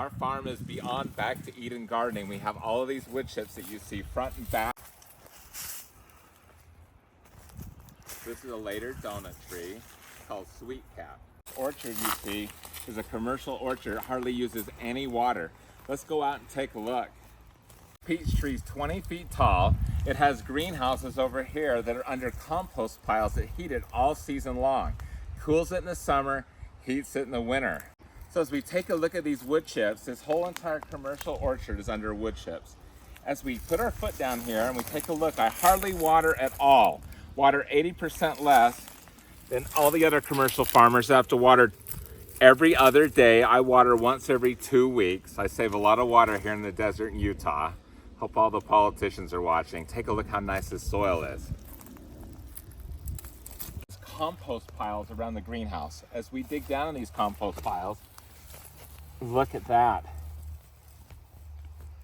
Our farm is beyond back to Eden gardening. We have all of these wood chips that you see front and back. This is a later donut tree called Sweet Cap. Orchard you see is a commercial orchard. It hardly uses any water. Let's go out and take a look. Peach tree's 20 feet tall. It has greenhouses over here that are under compost piles that heat it all season long. Cools it in the summer, heats it in the winter. So as we take a look at these wood chips, this whole entire commercial orchard is under wood chips. As we put our foot down here and we take a look, I hardly water at all. Water 80% less than all the other commercial farmers that have to water every other day. I water once every 2 weeks. I save a lot of water here in the desert in Utah. Hope all the politicians are watching. Take a look how nice this soil is. There's compost piles around the greenhouse. As we dig down in these compost piles, look at that.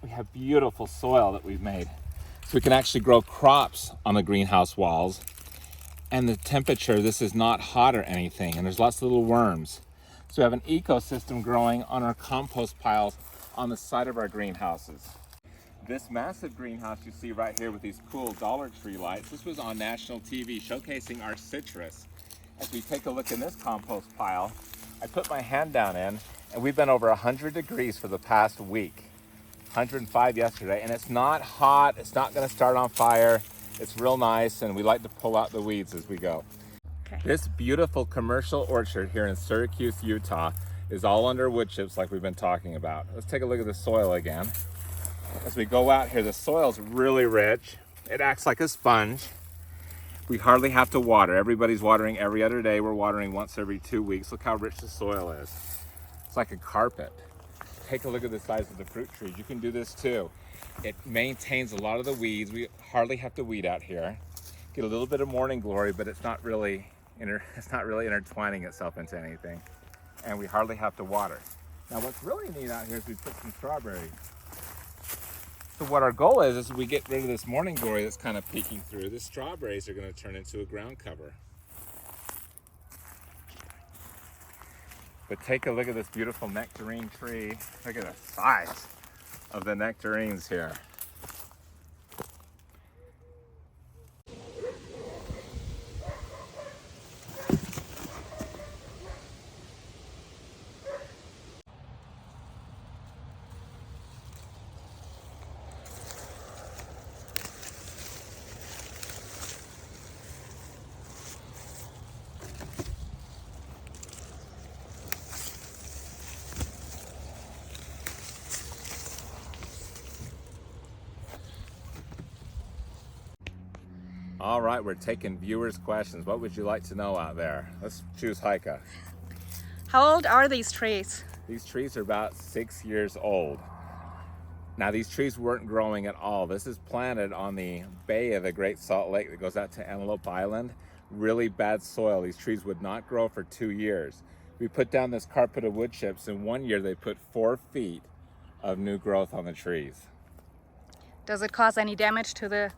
We have beautiful soil that we've made. So we can actually grow crops on the greenhouse walls. And the temperature, this is not hot or anything. And there's lots of little worms. So we have an ecosystem growing on our compost piles on the side of our greenhouses. This massive greenhouse you see right here with these cool Dollar Tree lights, this was on national TV showcasing our citrus. As we take a look in this compost pile, I put my hand down in, and we've been over 100 degrees for the past week. 105 yesterday, and it's not hot, it's not gonna start on fire. It's real nice, and we like to pull out the weeds as we go. Okay. This beautiful commercial orchard here in Syracuse, Utah is all under wood chips like we've been talking about. Let's take a look at the soil again. As we go out here, the soil's really rich. It acts like a sponge. We hardly have to water. Everybody's watering every other day. We're watering once every 2 weeks. Look how rich the soil is. It's like a carpet. Take a look at the size of the fruit trees. You can do this too. It maintains a lot of the weeds. We hardly have to weed out here. Get a little bit of morning glory, but it's not really intertwining itself into anything. And we hardly have to water. Now what's really neat out here is we put some strawberries. So what our goal is we get rid of this morning glory that's kind of peeking through. The strawberries are going to turn into a ground cover. But take a look at this beautiful nectarine tree. Look at the size of the nectarines here. All right, we're taking viewers' questions. What would you like to know out there? Let's choose Heike. How old are these trees? These trees are about 6 years old. Now these trees weren't growing at all. This is planted on the bay of the Great Salt Lake that goes out to Antelope Island. Really bad soil. These trees would not grow for 2 years. We put down this carpet of wood chips. In 1 year, they put 4 feet of new growth on the trees. Does it cause any damage to the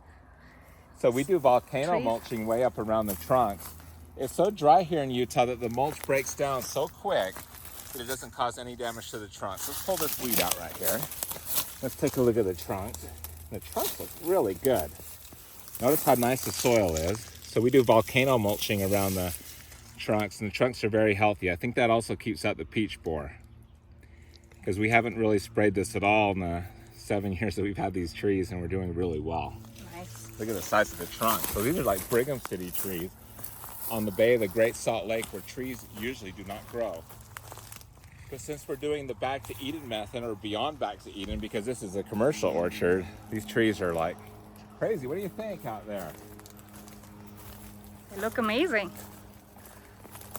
So we do volcano trees? mulching way up around the trunks. It's so dry here in Utah that the mulch breaks down so quick that it doesn't cause any damage to the trunks. Let's pull this weed out right here. Let's take a look at the trunks. The trunks look really good. Notice how nice the soil is. So we do volcano mulching around the trunks, and the trunks are very healthy. I think that also keeps out the peach borer, because we haven't really sprayed this at all in the 7 years that we've had these trees, and we're doing really well. Nice. Look at the size of the trunk. So these are like Brigham City trees on the bay of the Great Salt Lake, where trees usually do not grow. But since we're doing the back to Eden method, or beyond back to Eden, because this is a commercial orchard, these trees are like crazy. What do you think out there? They look amazing.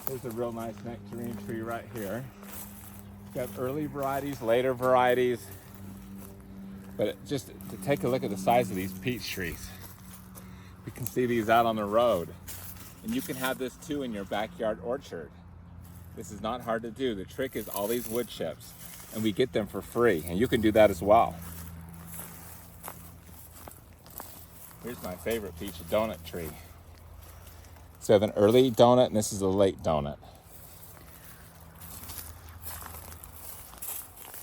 There's a real nice nectarine tree right here. Got early varieties, later varieties. But just to take a look at the size of these peach trees. You can see these out on the road. And you can have this too in your backyard orchard. This is not hard to do. The trick is all these wood chips, and we get them for free, and you can do that as well. Here's my favorite peach, a donut tree. So I have an early donut, and this is a late donut.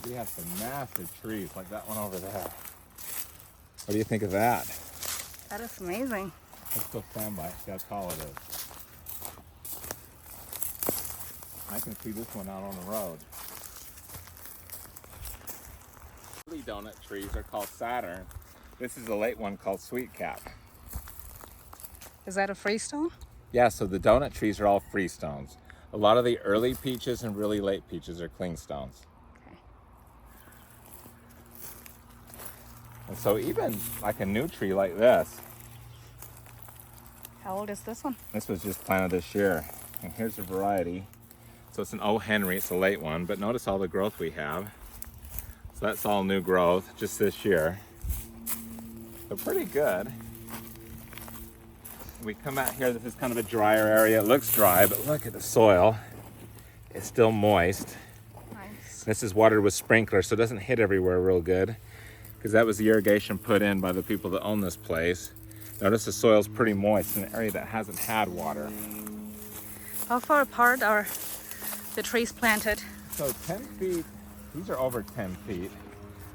We have some massive trees like that one over there. What do you think of that? That is amazing. Let's go stand by it, see how tall it is. I can see this one out on the road. Early donut trees are called Saturn. This is a late one called Sweetcap. Is that a freestone? Yeah, so the donut trees are all freestones. A lot of the early peaches and really late peaches are clingstones. Okay. And so even like a new tree like this, How old is this one? this was just planted this year. And here's a variety. So it's an O. Henry, it's a late one, but notice all the growth we have. So that's all new growth just this year. So pretty good. We come out here, this is kind of a drier area. It looks dry, but look at the soil. It's still moist. Nice. This is watered with sprinklers, so it doesn't hit everywhere real good, because that was the irrigation put in by the people that own this place. Notice the soil's pretty moist in an area that hasn't had water. How far apart are the trees planted? So 10 feet, these are over 10 feet.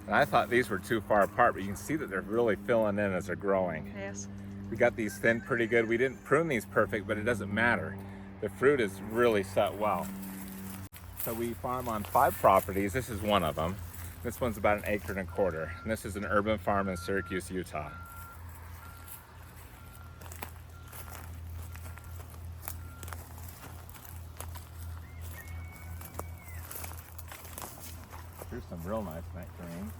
And I thought these were too far apart, but you can see that they're really filling in as they're growing. Yes. We got these thinned pretty good. We didn't prune these perfect, but it doesn't matter. The fruit is really set well. So we farm on 5 properties. This is one of them. This one's about 1.25 acres. And this is an urban farm in Syracuse, Utah. Here's some real nice nectarines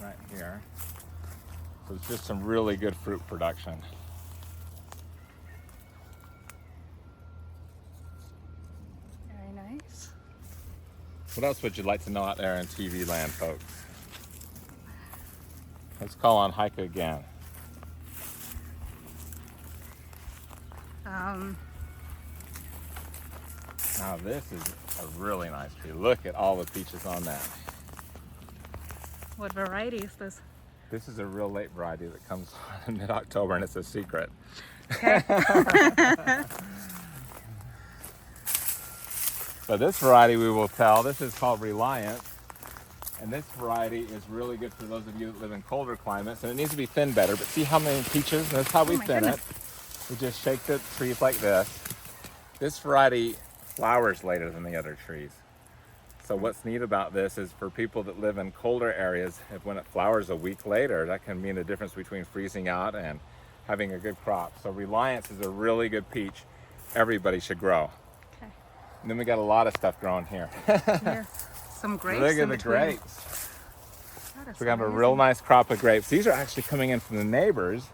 right here. So it's just some really good fruit production. Very nice. What else would you like to know out there in TV land, folks? Let's call on Heike again. Now this is a really nice tree. Look at all the peaches on that. What variety is this? This is a real late variety that comes in mid-October, and it's a secret. Okay. So this variety we will tell, this is called Reliance. And this variety is really good for those of you that live in colder climates. And it needs to be thinned better, but see how many peaches? And that's how we my thin goodness. it. We just shake the trees like this. This variety flowers later than the other trees. So what's neat about this is for people that live in colder areas, if when it flowers a week later, that can mean the difference between freezing out and having a good crop. So Reliance is a really good peach everybody should grow. Okay. And then we got a lot of stuff growing here. Here, some grapes. Look at in the between. grapes. That is So we have a amazing. real nice crop of grapes. These are actually coming in from the neighbors.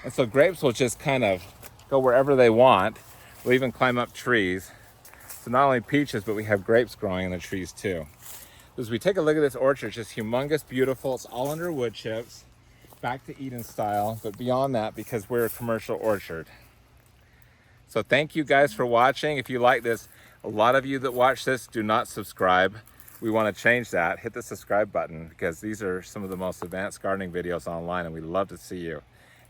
And so grapes will just kind of go wherever they want. We'll even climb up trees. So not only peaches, but we have grapes growing in the trees too. As we take a look at this orchard, it's just humongous, beautiful. It's all under wood chips, back to Eden style, but beyond that, because we're a commercial orchard. So thank you guys for watching. If you like this, a lot of you that watch this do not subscribe. We want to change that. Hit the subscribe button, because these are some of the most advanced gardening videos online, and we'd love to see you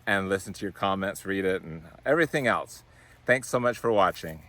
and listen to your comments, read it, and everything else. Thanks so much for watching.